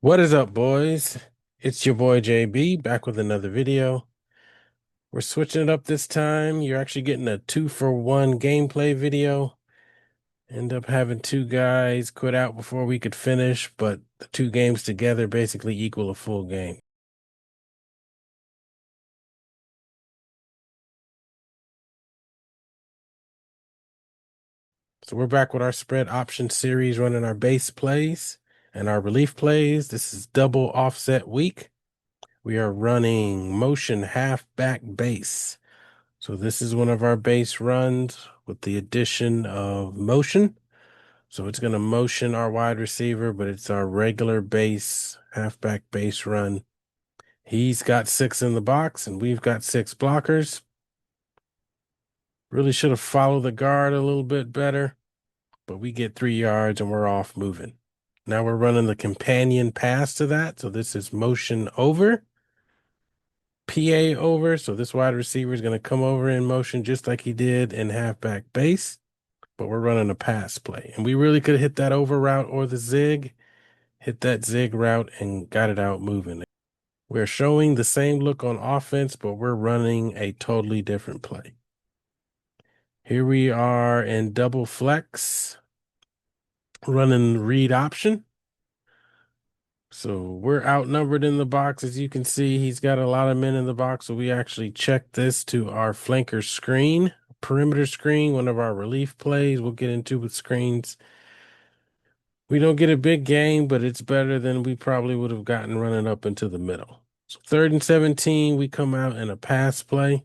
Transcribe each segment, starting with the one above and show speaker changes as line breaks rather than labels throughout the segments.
What is up, boys? It's your boy JB back with another video. We're switching it up this time. You're actually getting a 2-for-1 gameplay video. End up having two guys quit out before we could finish, but the two games together basically equal a full game. So we're back with our spread option series running our base plays and our relief plays. This is double offset week. We are running motion halfback base. So this is one of our base runs with the addition of motion. So it's going to motion our wide receiver, but it's our regular base, halfback base run. He's got 6 in the box, and we've got 6 blockers. Really should have followed the guard a little bit better, but we get 3 yards and we're off moving. Now we're running the companion pass to that. So this is motion over, PA over. So this wide receiver is going to come over in motion just like he did in halfback base, but we're running a pass play. And we really could have hit that over route or the zig, hit that zig route and got it out moving. We're showing the same look on offense, but we're running a totally different play. Here we are in double flex, running read option. So we're outnumbered in the box. As you can see, he's got a lot of men in the box. So we actually check this to our flanker screen, perimeter screen, one of our relief plays we'll get into with screens. We don't get a big gain, but it's better than we probably would have gotten running up into the middle. So 3rd and 17, we come out in a pass play.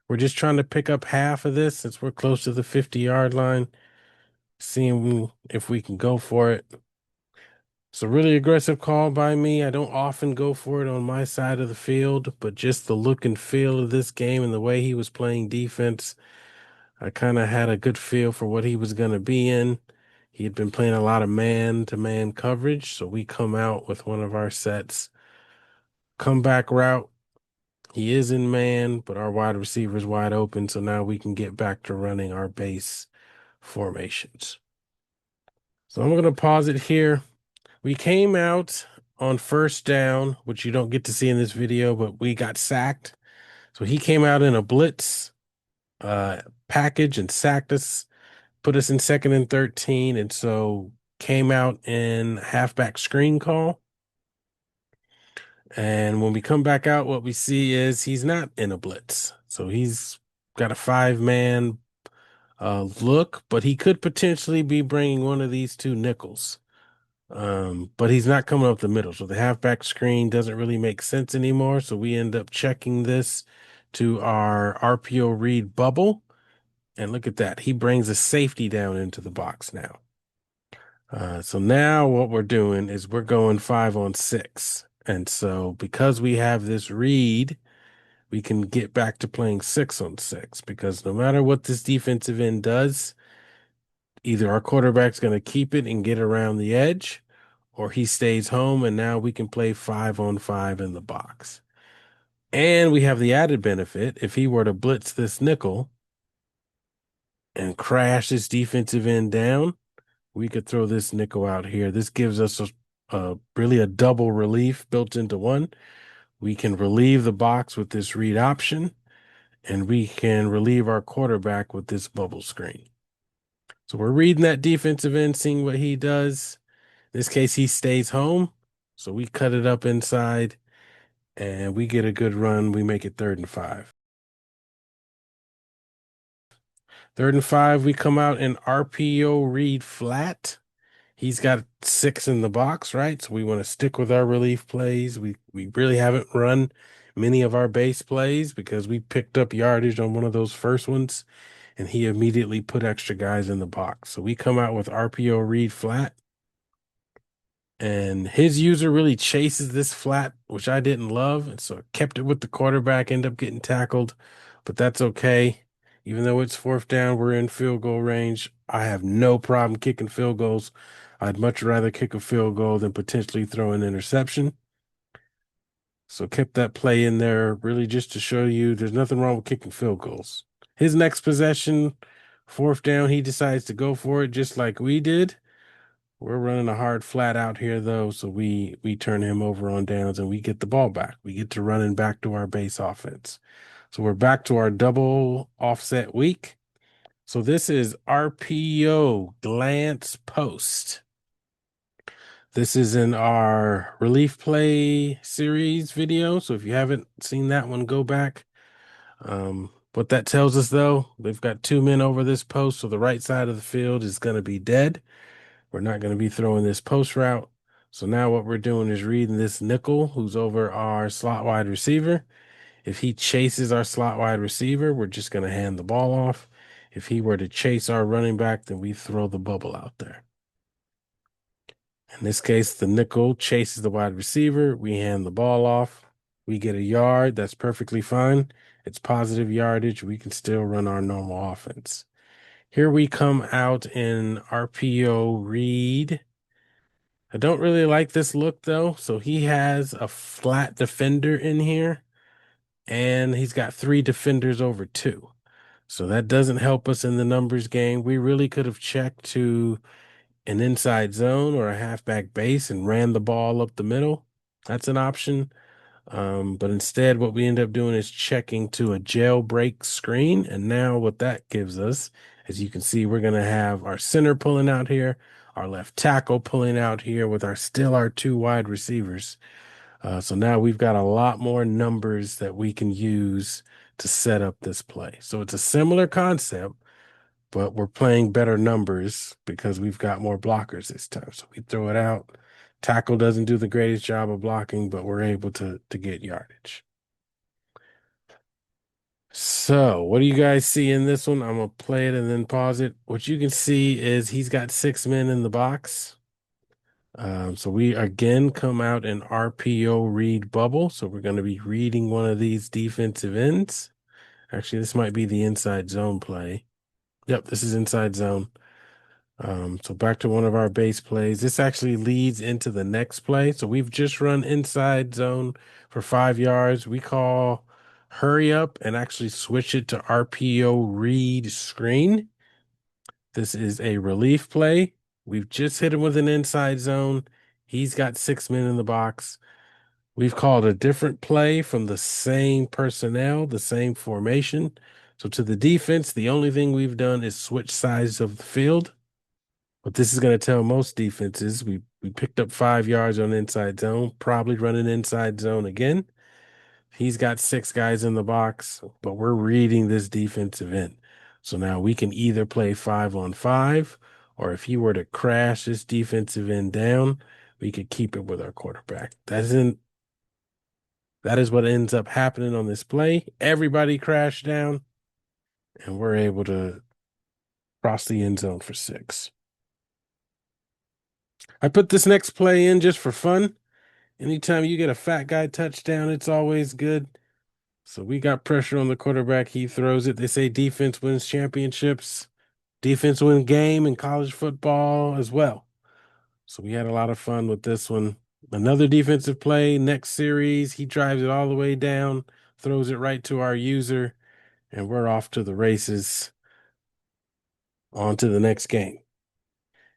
We're just trying to pick up half of this since we're close to the 50-yard line, seeing if we can go for it. It's a really aggressive call by me. I don't often go for it on my side of the field, but just the look and feel of this game and the way he was playing defense, I kind of had a good feel for what he was going to be in. He had been playing a lot of man-to-man coverage, so we come out with one of our sets. Comeback route. He is in man, but our wide receiver is wide open, so now we can get back to running our base formations. So I'm going to pause it here. We came out on 1st down, which you don't get to see in this video, but we got sacked. So he came out in a blitz package and sacked us, put us in 2nd and 13, and so came out in halfback screen call. And when we come back out, what we see is he's not in a blitz. So he's got a 5-man look, but he could potentially be bringing one of these two nickels. But he's not coming up the middle. So the halfback screen doesn't really make sense anymore. So we end up checking this to our RPO read bubble. And look at that. He brings a safety down into the box now. So now what we're doing is we're going 5-on-6. And so because we have this read, we can get back to playing 6-on-6 because no matter what this defensive end does, either our quarterback's going to keep it and get around the edge, or he stays home and now we can play 5-on-5 in the box. And we have the added benefit if he were to blitz this nickel and crash this defensive end down, we could throw this nickel out here. This gives us really a double relief built into one. We can relieve the box with this read option, and we can relieve our quarterback with this bubble screen. So we're reading that defensive end, seeing what he does. In this case, he stays home. So we cut it up inside, and we get a good run. We make it 3rd and 5. 3rd and 5, we come out in RPO read flat. He's got 6 in the box, right? So we want to stick with our relief plays. We really haven't run many of our base plays because we picked up yardage on one of those first ones, and he immediately put extra guys in the box. So we come out with RPO read flat. And his user really chases this flat, which I didn't love. And so I kept it with the quarterback, end up getting tackled, but that's okay. Even though it's 4th down, we're in field goal range. I have no problem kicking field goals. I'd much rather kick a field goal than potentially throw an interception. So kept that play in there really just to show you there's nothing wrong with kicking field goals. His next possession, 4th down, he decides to go for it just like we did. We're running a hard flat out here though, so we turn him over on downs and we get the ball back. We get to running back to our base offense. So we're back to our double offset week. So this is RPO glance post. This is in our relief play series video. So if you haven't seen that one, go back. What that tells us though, they've got two men over this post, so the right side of the field is going to be dead. We're not going to be throwing this post route. So now what we're doing is reading this nickel who's over our slot wide receiver. If he chases our slot wide receiver, we're just going to hand the ball off. If he were to chase our running back, then we throw the bubble out there. In this case, the nickel chases the wide receiver. We hand the ball off. We get a yard. That's perfectly fine. It's positive yardage. We can still run our normal offense. Here we come out in RPO read. I don't really like this look though. So he has a flat defender in here, and he's got three defenders over two. So that doesn't help us in the numbers game. We really could have checked to an inside zone or a halfback base and ran the ball up the middle. That's an option. But instead, what we end up doing is checking to a jailbreak screen. And now what that gives us, as you can see, we're going to have our center pulling out here, our left tackle pulling out here with our two wide receivers. So now we've got a lot more numbers that we can use to set up this play. So it's a similar concept, but we're playing better numbers because we've got more blockers this time. So we throw it out. Tackle doesn't do the greatest job of blocking, but we're able to get yardage. So what do you guys see in this one? I'm going to play it and then pause it. What you can see is he's got 6 men in the box. So we again come out in RPO read bubble. So we're going to be reading one of these defensive ends. Actually, this might be the inside zone play. Yep, this is inside zone. So back to one of our base plays. This actually leads into the next play. So we've just run inside zone for 5 yards. We call hurry up and actually switch it to RPO read screen. This is a relief play. We've just hit him with an inside zone. He's got 6 men in the box. We've called a different play from the same personnel, the same formation. So to the defense, the only thing we've done is switch sides of the field. But this is going to tell most defenses we picked up 5 yards on inside zone, probably running inside zone again. He's got 6 guys in the box, but we're reading this defensive end. So now we can either play 5-on-5, or if he were to crash this defensive end down, we could keep it with our quarterback. That is what ends up happening on this play. Everybody crashed down, and we're able to cross the end zone for 6. I put this next play in just for fun. Anytime you get a fat guy touchdown, it's always good. So we got pressure on the quarterback. He throws it. They say defense wins championships. Defense wins game in college football as well. So we had a lot of fun with this one. Another defensive play, next series, he drives it all the way down, throws it right to our user, and we're off to the races. On to the next game.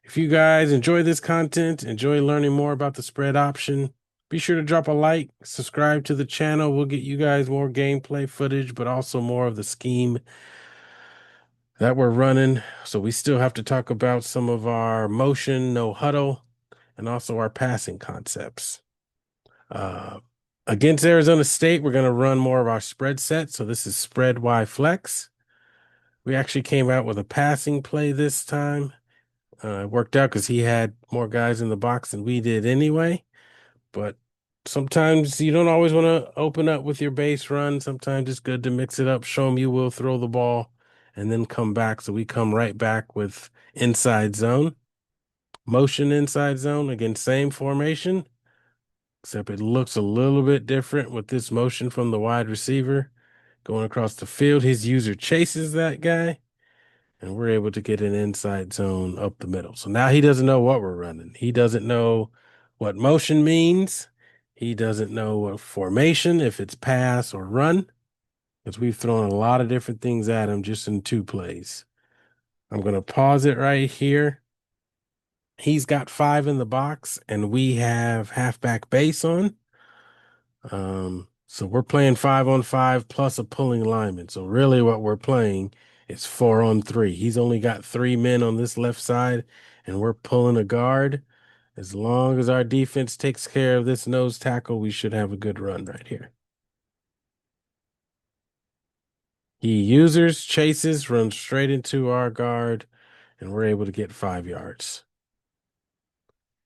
If you guys enjoy this content, enjoy learning more about the spread option, be sure to drop a like, subscribe to the channel. We'll get you guys more gameplay footage, but also more of the scheme that we're running. So we still have to talk about some of our motion, no huddle, and also our passing concepts. Against Arizona State, we're going to run more of our spread set. So this is spread Y flex. We actually came out with a passing play this time. It worked out because he had more guys in the box than we did anyway. But sometimes you don't always want to open up with your base run. Sometimes it's good to mix it up, show them you will throw the ball, and then come back. So we come right back with inside zone, motion inside zone. Again, same formation, except it looks a little bit different with this motion from the wide receiver going across the field. His user chases that guy, and we're able to get an inside zone up the middle. So now he doesn't know what we're running. He doesn't know what motion means. He doesn't know what formation, if it's pass or run, because we've thrown a lot of different things at him just in 2 plays. I'm going to pause it right here He's got 5 in the box, and we have halfback base on. So we're playing 5-on-5 plus a pulling lineman. So really what we're playing is 4-on-3. He's only got 3 men on this left side, and we're pulling a guard. As long as our defense takes care of this nose tackle, we should have a good run right here. He users, chases, runs straight into our guard, and we're able to get 5 yards.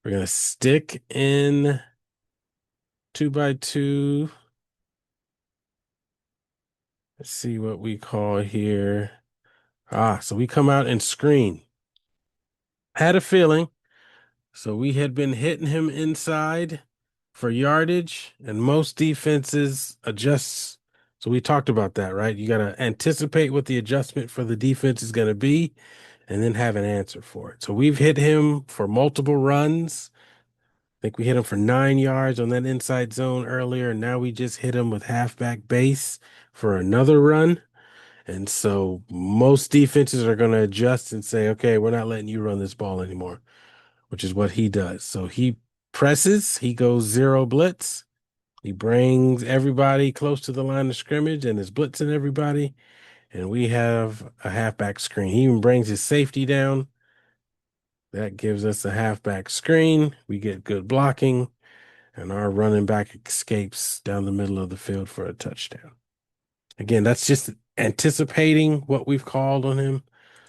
We're going to stick in 2x2. Let's see what we call here. So we come out and screen. Had a feeling. So we had been hitting him inside for yardage, and most defenses adjust. So we talked about that, right? You got to anticipate what the adjustment for the defense is going to be and then have an answer for it. So we've hit him for multiple runs. I think we hit him for 9 yards on that inside zone earlier, and now we just hit him with halfback base for another run. And so most defenses are going to adjust and say, okay, we're not letting you run this ball anymore, which is what he does. So he presses, he goes zero blitz. He brings everybody close to the line of scrimmage and is blitzing everybody. And we have a halfback screen. He even brings his safety down. That gives us a halfback screen. We get good blocking, and our running back escapes down the middle of the field for a touchdown. Again, that's just anticipating what we've called on him.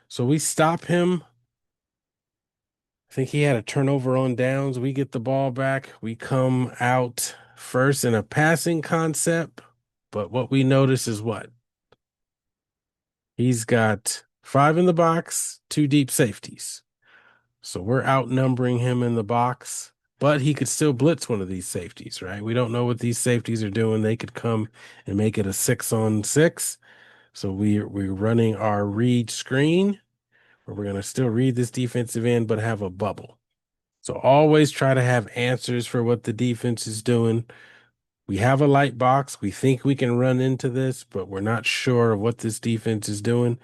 So we stop him. I think he had a turnover on downs. We get the ball back. We come out first in a passing concept. But what we notice is what? He's got 5 in the box, 2 deep safeties. So we're outnumbering him in the box, but he could still blitz one of these safeties, right? We don't know what these safeties are doing. They could come and make it a 6-on-6. So we're running our read screen, where we're going to still read this defensive end, but have a bubble. So always try to have answers for what the defense is doing. We have a light box. We think we can run into this, but we're not sure of what this defense is doing.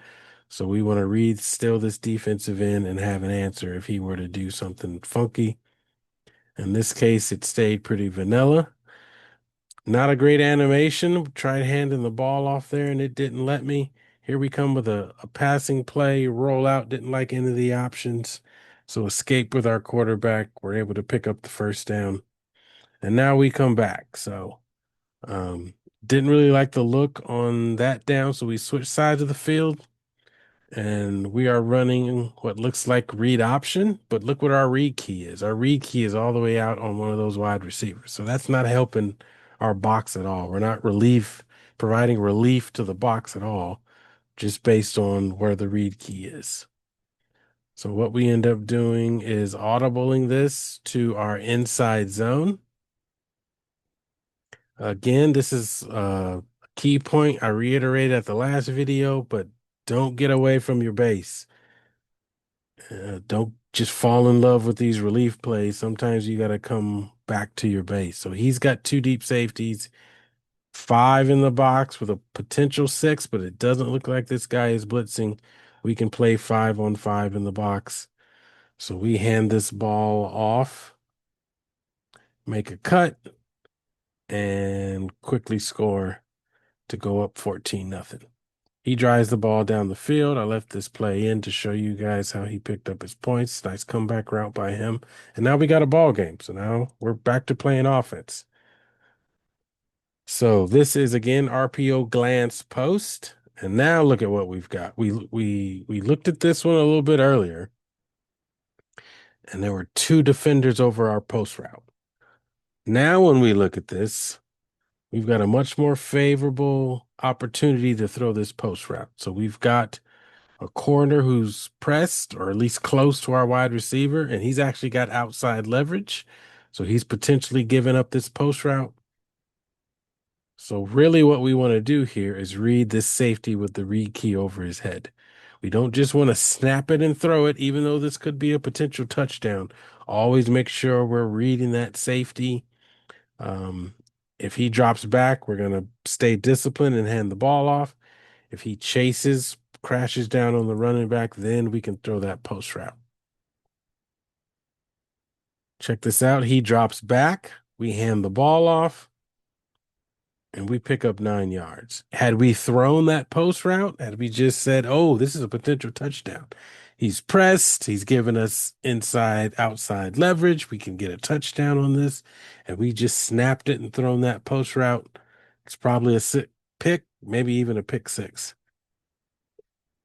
So we want to read still this defensive end and have an answer if he were to do something funky. In this case, it stayed pretty vanilla. Not a great animation. Tried handing the ball off there and it didn't let me. Here we come with a passing play, roll out, didn't like any of the options. So escape with our quarterback. We're able to pick up the first down. And now we come back. So didn't really like the look on that down. So we switched sides of the field. And we are running what looks like read option, but look what our read key is. Our read key is all the way out on one of those wide receivers. So that's not helping our box at all. We're not providing relief to the box at all, just based on where the read key is. So what we end up doing is audibling this to our inside zone. Again, this is a key point I reiterated at the last video, but don't get away from your base. Don't just fall in love with these relief plays. Sometimes you got to come back to your base. So he's got 2 deep safeties, 5 in the box with a potential 6, but it doesn't look like this guy is blitzing. We can play 5-on-5 in the box. So we hand this ball off, make a cut, and quickly score to go up 14-0. He drives the ball down the field. I left this play in to show you guys how he picked up his points. Nice comeback route by him. And now we got a ball game. So now we're back to playing offense. So this is again RPO glance post. And now look at what we've got. We looked at this one a little bit earlier, and there were 2 defenders over our post route. Now when we look at this, we've got a much more favorable opportunity to throw this post route. So we've got a corner who's pressed or at least close to our wide receiver, and he's actually got outside leverage. So he's potentially giving up this post route. So really what we want to do here is read this safety with the read key over his head. We don't just want to snap it and throw it, even though this could be a potential touchdown. Always make sure we're reading that safety. If he drops back, we're going to stay disciplined and hand the ball off. If he chases, crashes down on the running back, then we can throw that post route. Check this out. He drops back. We hand the ball off and we pick up 9 yards. Had we thrown that post route, had we just said, oh, this is a potential touchdown. He's pressed. He's given us inside, outside leverage. We can get a touchdown on this. And we just snapped it and thrown that post route. It's probably a pick, maybe even a pick six.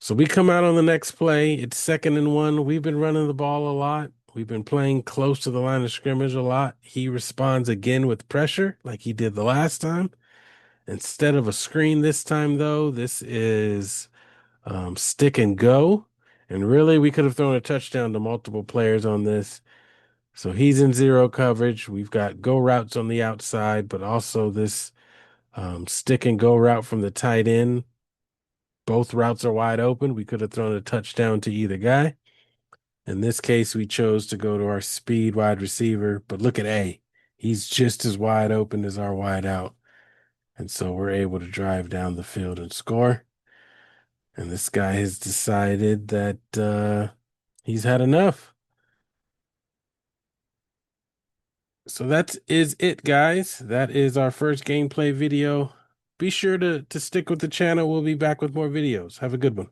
So we come out on the next play. It's 2nd and 1. We've been running the ball a lot. We've been playing close to the line of scrimmage a lot. He responds again with pressure like he did the last time. Instead of a screen this time, though, this is stick and go. And really, we could have thrown a touchdown to multiple players on this. So he's in zero coverage. We've got go routes on the outside, but also this stick and go route from the tight end. Both routes are wide open. We could have thrown a touchdown to either guy. In this case, we chose to go to our speed wide receiver, but look at A. He's just as wide open as our wide out. And so we're able to drive down the field and score. And this guy has decided that he's had enough. So that is it, guys. That is our first gameplay video. Be sure to stick with the channel. We'll be back with more videos. Have a good one.